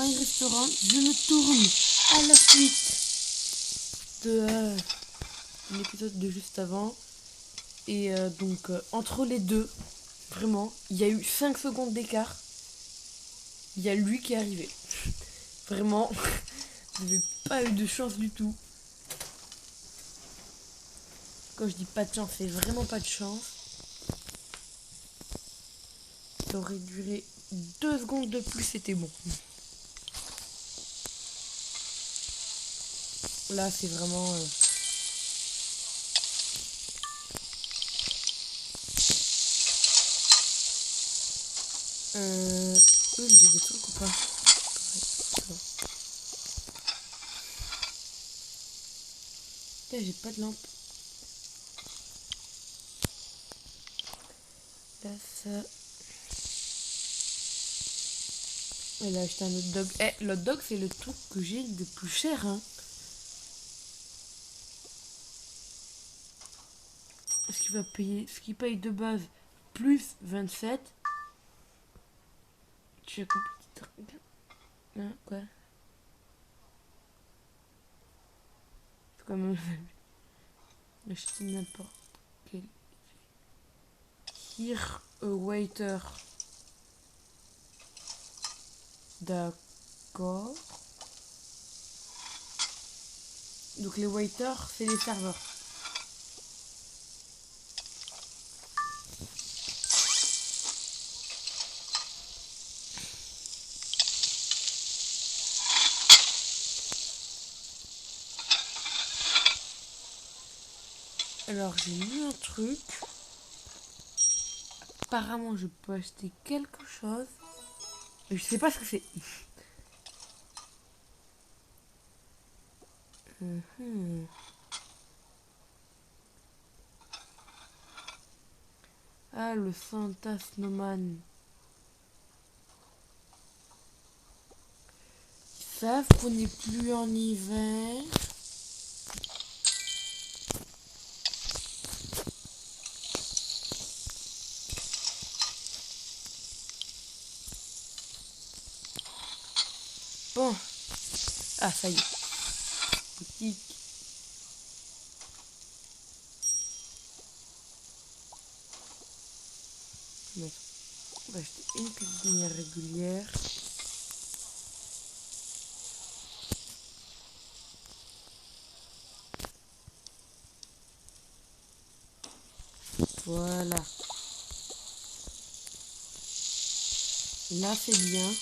My Restaurant. Je me tourne à la suite de l'épisode de juste avant. Et donc, entre les deux, vraiment, il y a eu 5 secondes d'écart. Il y a lui qui est arrivé. Vraiment, vous n'avez pas eu de chance du tout. Quand je dis pas de chance, c'est vraiment pas de chance. Ça aurait duré 2 secondes de plus, c'était bon. Là, c'est vraiment... j'ai des trucs ou pas? Ouais, putain, j'ai pas de lampe. Là, ça... Elle a acheté un hot dog. L'hot dog, c'est le truc que j'ai le plus cher, hein. Ce qu'il paye de base, plus 27. Tu as compris? Hein, quoi? C'est quand même... acheter n'importe quel... Here a waiter. D'accord. Donc les waiters, c'est les serveurs. Alors j'ai lu un truc. Apparemment je peux acheter quelque chose. Mais je sais pas ce que c'est. Ah, le Santa Snowman. Ils savent qu'on n'est plus en hiver. Bon. Ah, ça y est. Boutique. On va acheter une cuisinière régulière. Voilà. Là, c'est bien.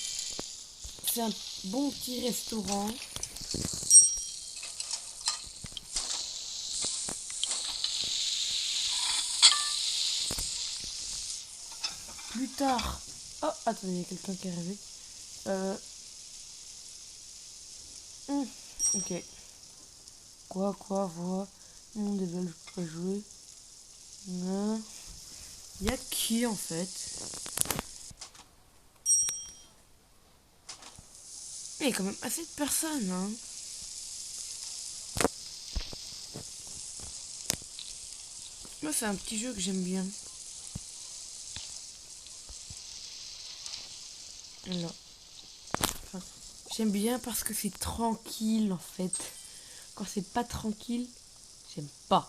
C'est un bon petit restaurant. Plus tard. Oh, attendez, il y a quelqu'un qui est arrivé. Ok. Quoi, voix. Mon désolé, je peux pas jouer. Il y a qui en fait? Il y a quand même assez de personnes, hein. Moi, c'est un petit jeu que j'aime bien. Alors, enfin, j'aime bien parce que c'est tranquille en fait. Quand c'est pas tranquille, j'aime pas.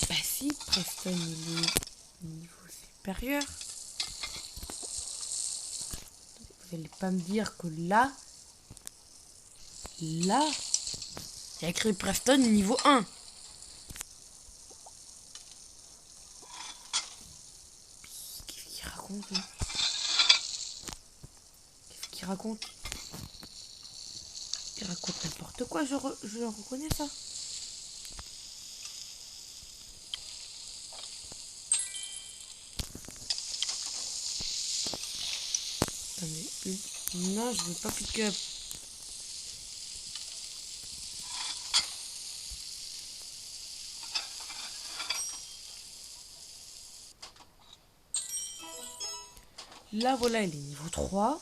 Bah si, Preston il est niveau supérieur. Vous allez pas me dire que là, il y a écrit Preston niveau 1. Qu'est-ce qu'il raconte là? Qu'est-ce qu'il raconte? Il raconte n'importe quoi, je reconnais ça. Attendez, non, je veux pas pick-up. Là, voilà, il est niveau 3.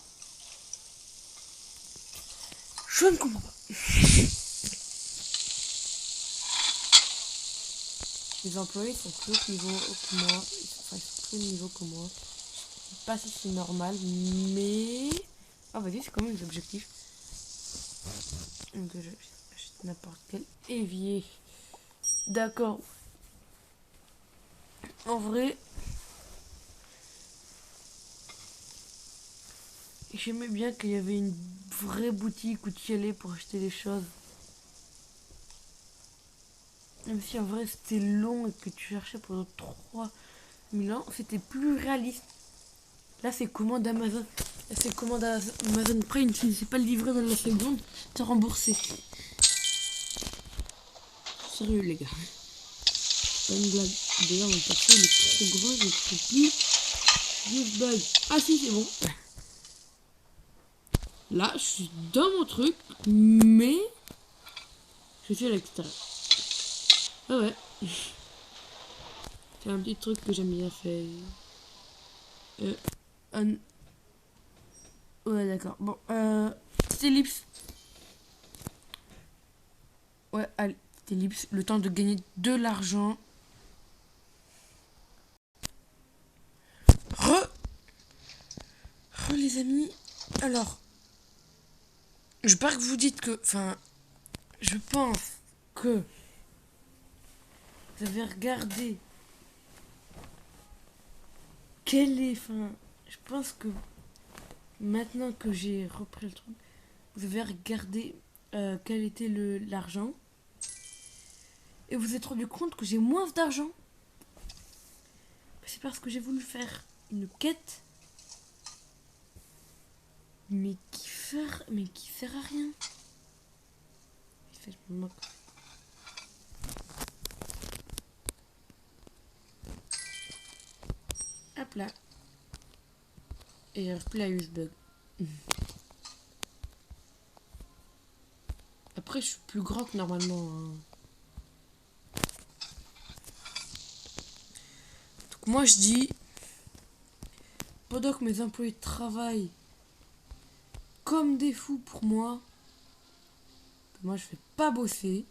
Je ne comprends pas. Les employés sont plus haut niveau que moi. Ils sont plus haut niveau que moi. Je sais pas si c'est normal, mais... Ah vas-y, c'est quand même les objectifs. Donc j'achète n'importe quel évier. D'accord. En vrai... J'aimais bien qu'il y avait une vraie boutique où tu y allais pour acheter des choses. Même si en vrai c'était long et que tu cherchais pendant 3000 ans, c'était plus réaliste. Là c'est commande Amazon. Là c'est commande Amazon Prime, si c'est pas livré dans la seconde, t'es remboursé. Sérieux les gars. Pas une blague. D'ailleurs mon perso il est trop gros, je ne peux plus. Juste bug. Ah si c'est bon. Là je suis dans mon truc, mais je suis à l'extérieur. Ah ouais. C'est un petit truc que j'aime bien faire. Ouais, d'accord. Bon, petite ellipse. Ouais, allez, petite ellipse. Le temps de gagner de l'argent. Les amis. Alors, je pars que vous dites que... Enfin, je pense que vous avez regardé quel est... Enfin, je pense que maintenant que j'ai repris le truc, vous avez regardé quel était l'argent. Et vous vous êtes rendu compte que j'ai moins d'argent. C'est parce que j'ai voulu faire une quête. Mais qui sert à rien. Je me moque. Hop là. Et il reste plus la USB. Après, je suis plus grand que normalement. Hein. Donc moi, je dis, pendant que mes employés travaillent comme des fous pour moi, je vais pas bosser.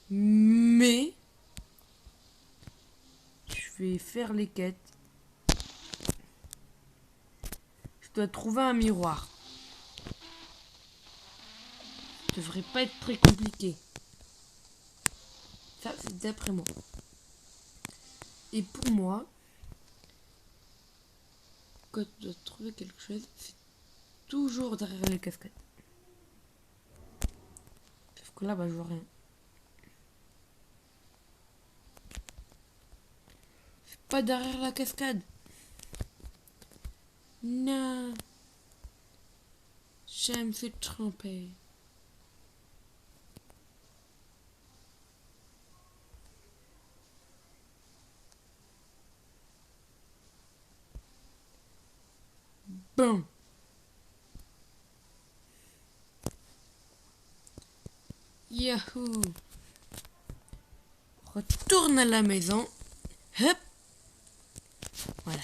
Mais je vais faire les quêtes. Je dois trouver un miroir. Ça devrait pas être très compliqué. Ça, c'est d'après moi. Et pour moi, quand tu dois trouver quelque chose, c'est toujours derrière les cascades. Sauf que là, je vois rien. C'est pas derrière la cascade. Non. Je me suis trompée. Bon. Yahoo. Retourne à la maison. Hop. Voilà.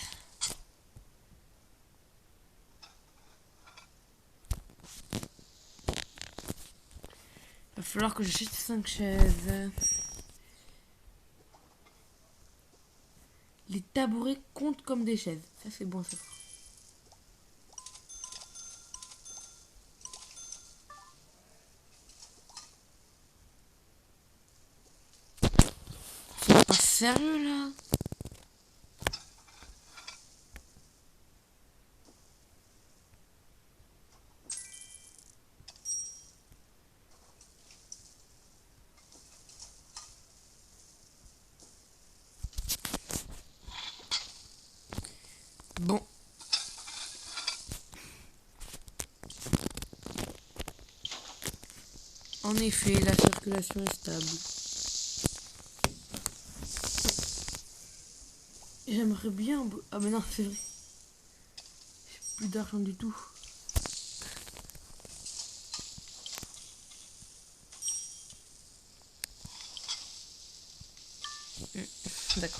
Il va falloir que j'achète 5 chaises. Les tabourets comptent comme des chaises. Ça, c'est bon, ça. C'est pas sérieux, là? Bon. En effet, la circulation est stable. J'aimerais bien... Ah mais non, c'est vrai. J'ai plus d'argent du tout. D'accord.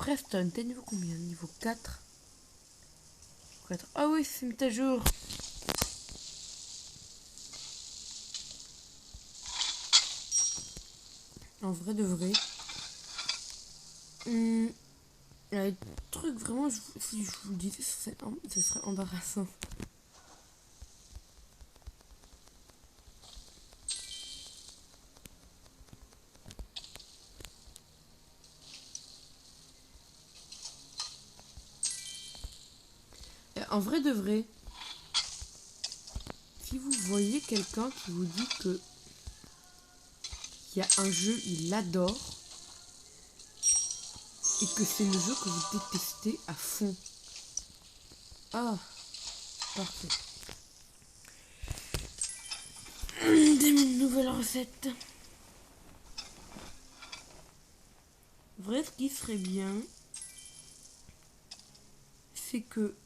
Preston, t'es niveau combien? Niveau 4. 4. Ah oui, c'est mis à jour. En vrai de vrai. Il y a des trucs vraiment, si je vous le disais, ce serait embarrassant. En vrai de vrai, si vous voyez quelqu'un qui vous dit que il y a un jeu, il l'adore, et que c'est le jeu que vous détestez à fond. Ah, parfait. Des nouvelles recettes. Vrai, ce qui serait bien, c'est que,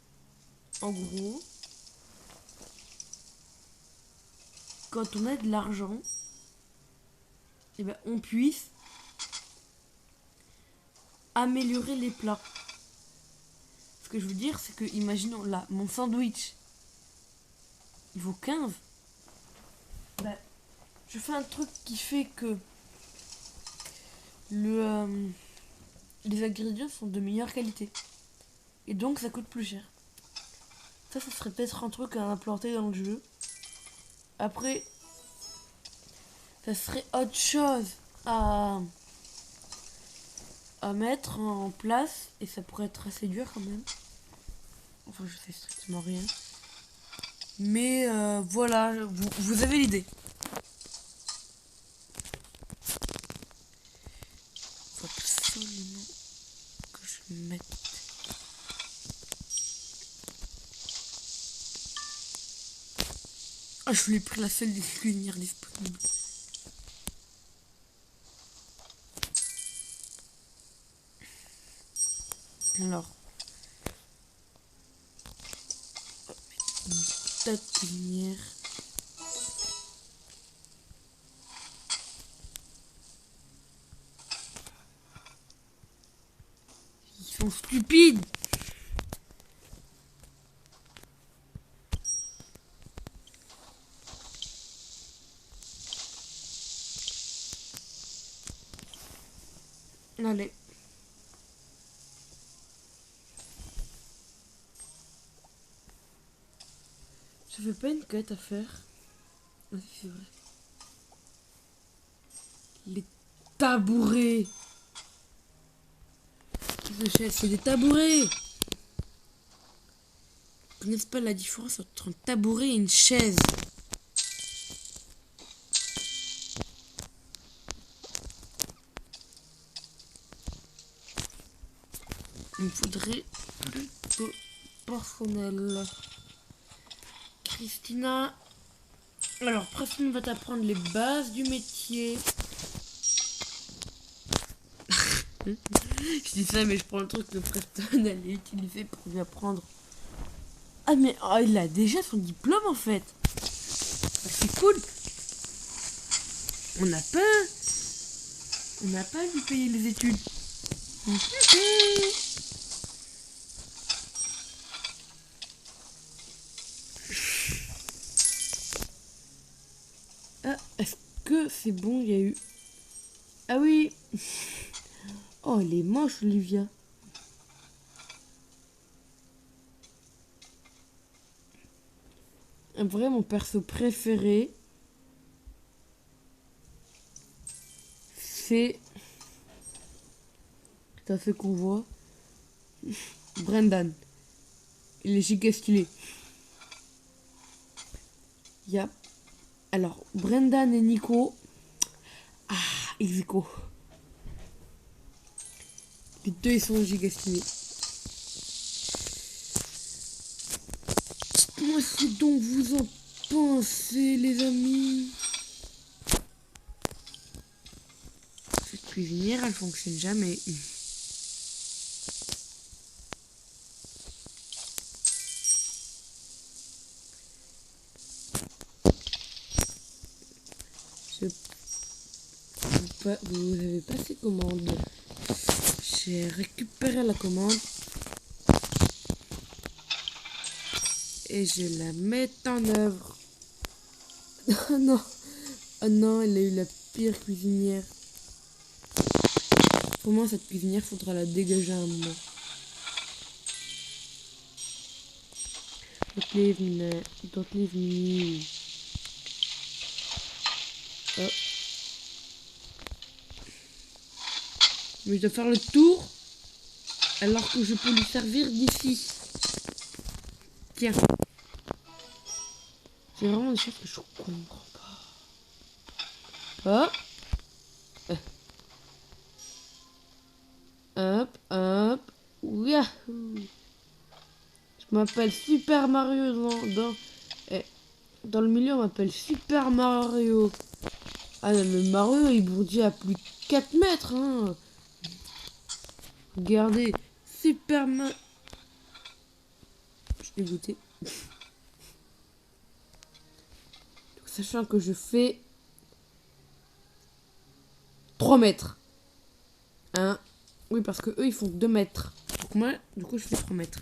en gros, quand on a de l'argent, eh ben, on puisse améliorer les plats. Ce que je veux dire, c'est que, imaginons là, mon sandwich, il vaut 15. Ben, je fais un truc qui fait que les ingrédients sont de meilleure qualité. Et donc, ça coûte plus cher. Ça serait peut-être un truc à implanter dans le jeu. Après, ça serait autre chose à mettre en place. Et ça pourrait être assez dur quand même. Enfin, je sais strictement rien. Mais voilà, vous avez l'idée. Faut absolument que je mette. Ah, je voulais pris la seule des cuisinières disponibles. Alors, une tas de cuisinières. Ils sont stupides. Allez. Ça fait pas une quête à faire. Ah, c'est vrai. Les tabourets. C'est des tabourets. Vous connaissez pas la différence entre un tabouret et une chaise? Il me faudrait plus de personnel. Christina. Alors, Preston va t'apprendre les bases du métier. Je dis ça, mais je prends le truc que Preston allait utiliser pour lui apprendre. Ah, mais il a déjà son diplôme en fait. C'est cool. On n'a pas lui payer les études. Ah, est-ce que c'est bon? Il y a eu. Ah oui. Oh, elle est moche, Olivia. Vrai, mon perso préféré, c'est. C'est à ce qu'on voit. Brendan. Il est giga stylé. Il y a. Alors, Brendan et Nico. Ah, ex-aequo. Les deux, ils sont giga stylés. Dites-moi ce dont vous en pensez, les amis. Cette cuisinière, elle fonctionne jamais. Vous avez pas ces commandes. J'ai récupéré la commande. Et je la mets en œuvre. Oh non. Oh non, elle a eu la pire cuisinière. Pour moi, cette cuisinière, faudra la dégager à un moment. Don't leave me. Oh. Mais je dois faire le tour alors que je peux lui servir d'ici. Tiens. C'est vraiment des choses que je comprends pas. Hop. Hop, hop. Yahoo. Je m'appelle Super Mario dans le milieu, on m'appelle Super Mario. Ah non, mais Mario, il bourdit à plus de 4 mètres, hein. Regardez, Super Mario. Je suis dégoûté. Sachant que je fais 3 mètres. Hein? Oui, parce que eux, ils font 2 mètres. Donc moi, du coup, je fais 3 mètres.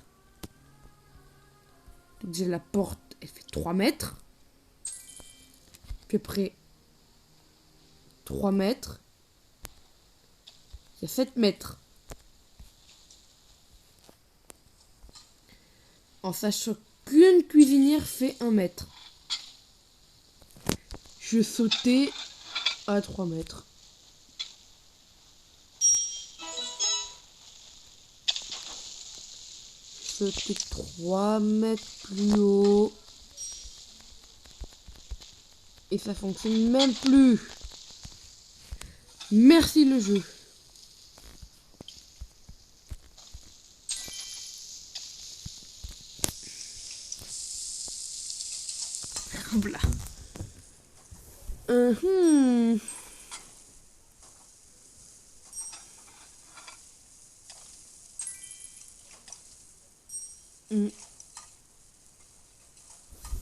Donc j'ai la porte, elle fait 3 mètres. Puis après, 3 mètres. Il y a 7 mètres. En sachant qu'une cuisinière fait 1 mètre. Je sautais à 3 mètres. Sauter 3 mètres plus haut. Et ça fonctionne même plus. Merci le jeu. Voilà.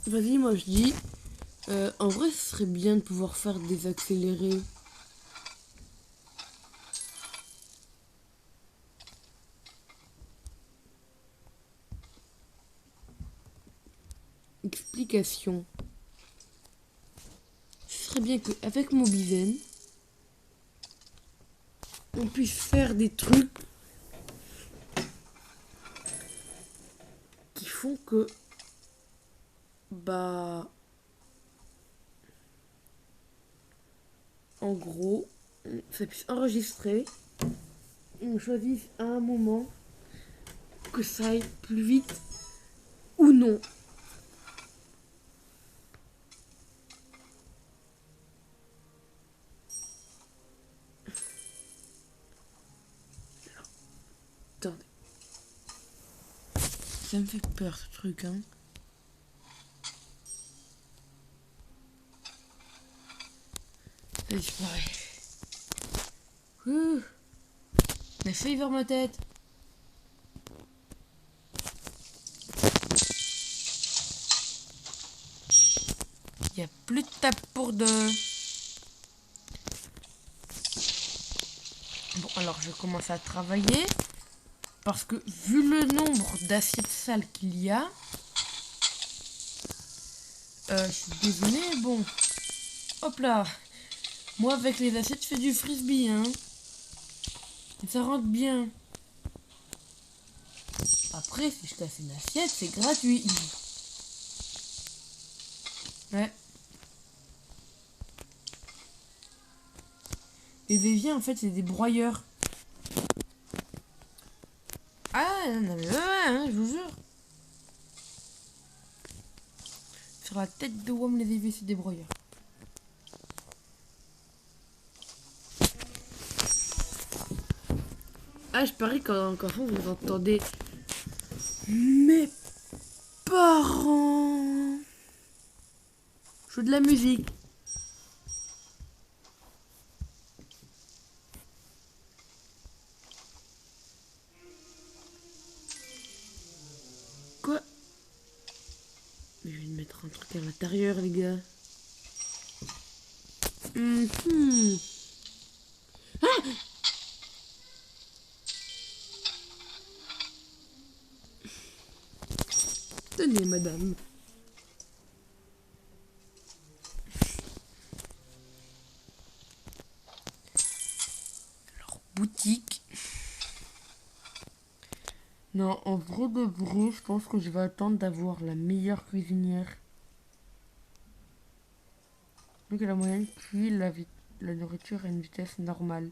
Vas-y, moi je dis, en vrai, ce serait bien de pouvoir faire des accélérés. Explication. Ce serait bien qu'avec Mobizen, on puisse faire des trucs qui font que, bah, en gros, ça puisse enregistrer. On choisisse à un moment que ça aille plus vite ou non. Attendez. Ça me fait peur ce truc, hein. Ça disparaît. La feuille vers ma tête. Il n'y a plus de table pour deux. Bon, alors je commence à travailler. Parce que vu le nombre d'assiettes sales qu'il y a, je suis désolée, bon. Hop là. Moi avec les assiettes, je fais du frisbee, hein. Et ça rentre bien. Après, si je casse une assiette, c'est gratuit. Ouais. Les éviers, en fait, c'est des broyeurs. Ah, non, mais ouais, hein, je vous jure. Sur la tête de WOM, les éviers, c'est des broyeurs. Ah, je parie qu'en vous entendez mes parents jouer de la musique. Quoi? Mais je vais mettre un truc à l'intérieur, les gars. Ah! Tenez, madame. Alors, boutique. Non, en vrai de vrai, je pense que je vais attendre d'avoir la meilleure cuisinière. Donc la moyenne cuit la nourriture à une vitesse normale.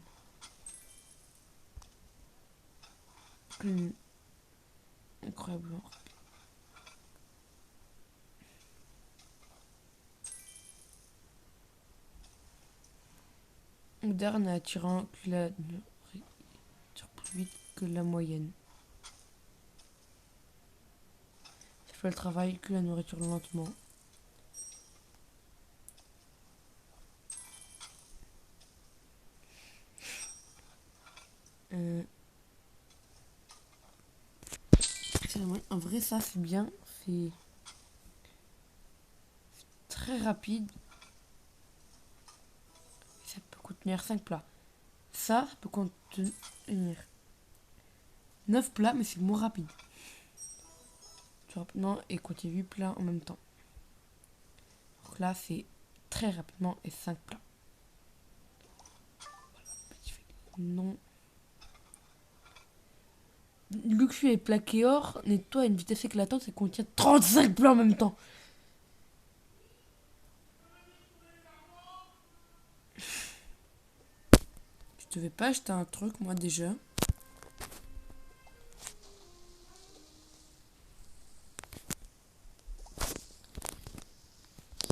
Incroyable. Moderne et attirant que la nourriture plus vite que la moyenne. Ça fait le travail que la nourriture lentement. En vrai, ça c'est bien. C'est très rapide. Ça peut contenir 5 plats. Ça peut contenir 9 plats, mais c'est moins rapide. Rapidement et contient 8 plats en même temps. Donc là, c'est très rapidement et 5 plats. Voilà, non. Luxueux et plaqué or nettoie à une vitesse éclatante et contient 35 plats en même temps. Je devais pas acheter un truc, moi, déjà.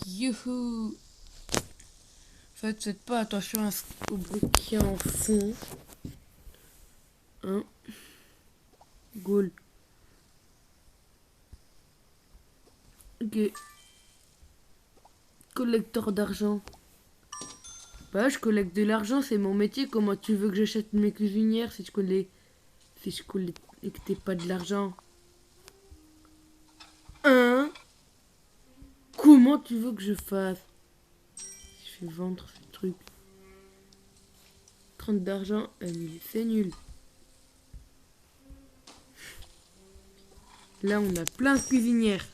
Youhou! Faites pas attention au bruit qui est en fond. Hein? Goal. Ok. Collecteur d'argent. Bah, je collecte de l'argent, c'est mon métier. Comment tu veux que j'achète mes cuisinières si je collectais pas de l'argent? Hein? Comment tu veux que je fasse? Je vais vendre ce truc. 30 d'argent, c'est nul. Là, on a plein de cuisinières.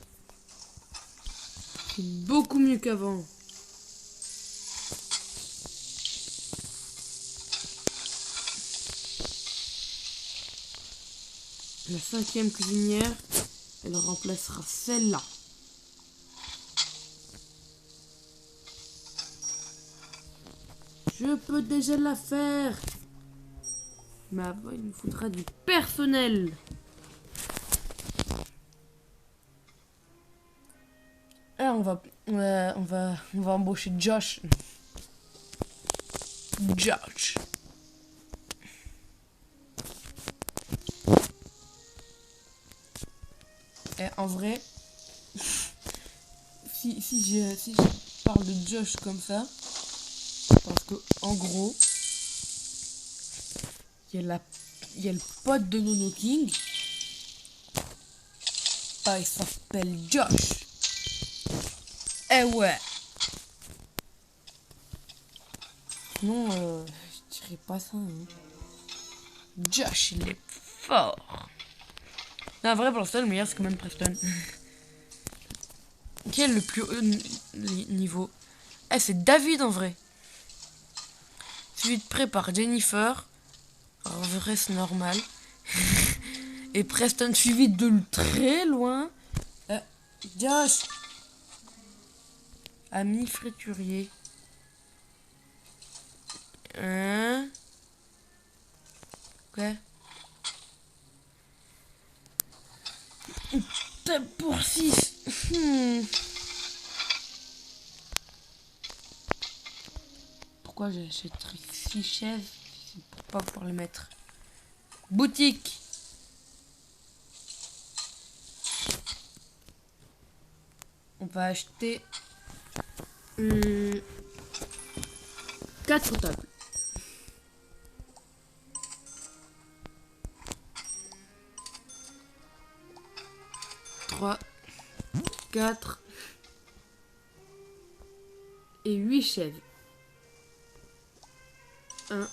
C'est beaucoup mieux qu'avant. La 5e cuisinière, elle remplacera celle-là. Je peux déjà la faire. Mais avant, il me faudra du personnel. Ah, on va embaucher Josh. Josh. Et en vrai, si je parle de Josh comme ça, parce que en gros, il y a le pote de Nono King. Ah, il s'appelle Josh. Eh ouais. Non, je dirais pas ça. Hein. Josh, il est fort. Non, en vrai, pour l'instant, le meilleur, c'est quand même Preston. Quel est le plus haut niveau? Eh, c'est David, en vrai. Suivi de près par Jennifer. En vrai, c'est normal. Et Preston, suivi de très loin. Josh. Ami friturier. Hein? Quoi? Pour 6. Pourquoi j'achèterais 6 chaises? C'est pour pas pouvoir les mettre. Boutique. On va acheter 4 tables. 3, 4 et 8 chaises. 1,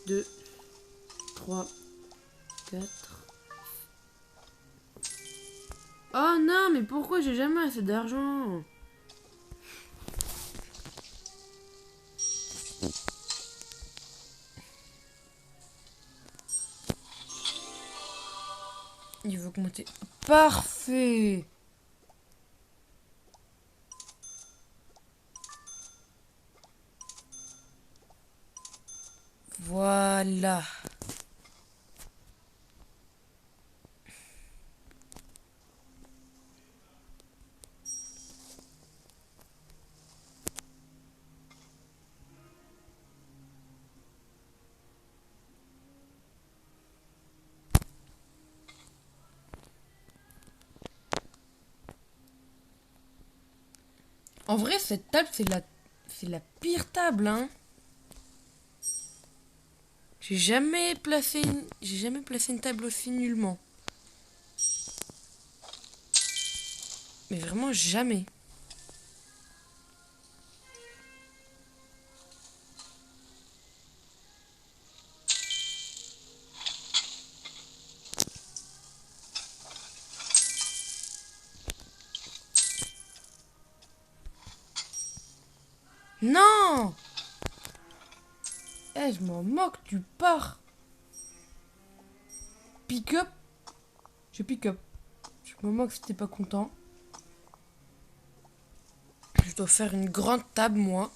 2, 3, 4, Oh non, mais pourquoi j'ai jamais assez d'argent? Il veut augmenter. Parfait. Voilà. En vrai, cette table, c'est la pire table, hein. J'ai jamais placé une table aussi nullement. Mais vraiment jamais. Non! Eh, je m'en moque, tu pars. Pick up. Je pick up. Je me moque si t'es pas content. Je dois faire une grande table, moi.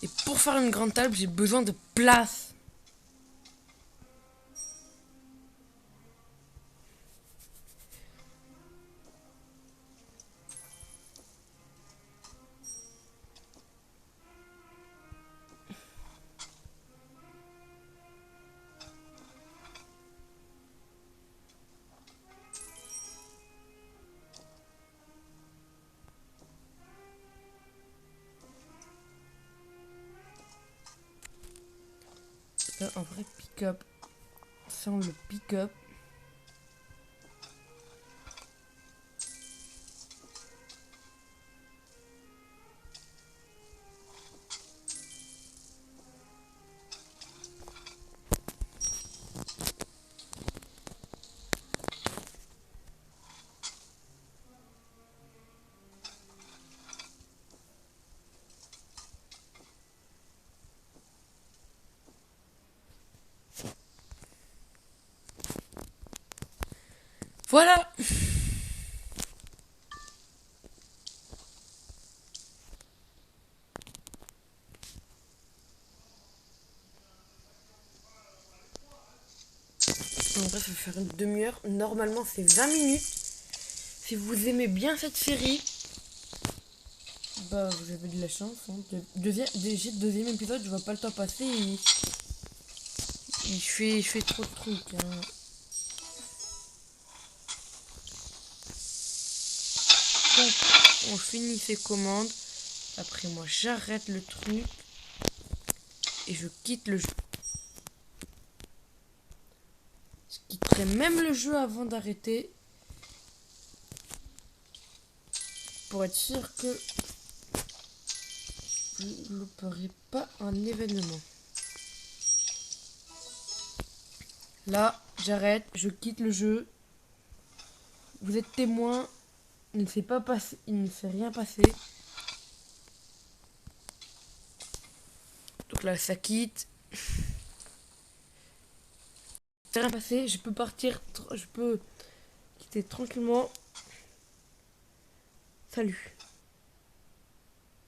Et pour faire une grande table, j'ai besoin de place. Là, un vrai pick up. Sans le pick up. Voilà. En vrai, ça va faire une demi-heure. Normalement, c'est 20 minutes. Si vous aimez bien cette série, bah vous avez de la chance. Hein. Deuxième épisode, je vois pas le temps passer. Je fais trop de trucs. Hein. Donc, on finit ces commandes. Après, moi, j'arrête le truc. Et je quitte le jeu. Je quitterai même le jeu avant d'arrêter. Pour être sûr que je ne louperai pas un événement. Là, j'arrête, je quitte le jeu. Vous êtes témoin. Il ne s'est pas passé, il ne s'est rien passé. Donc là, ça quitte. C'est rien passé. Je peux partir. Je peux quitter tranquillement. Salut.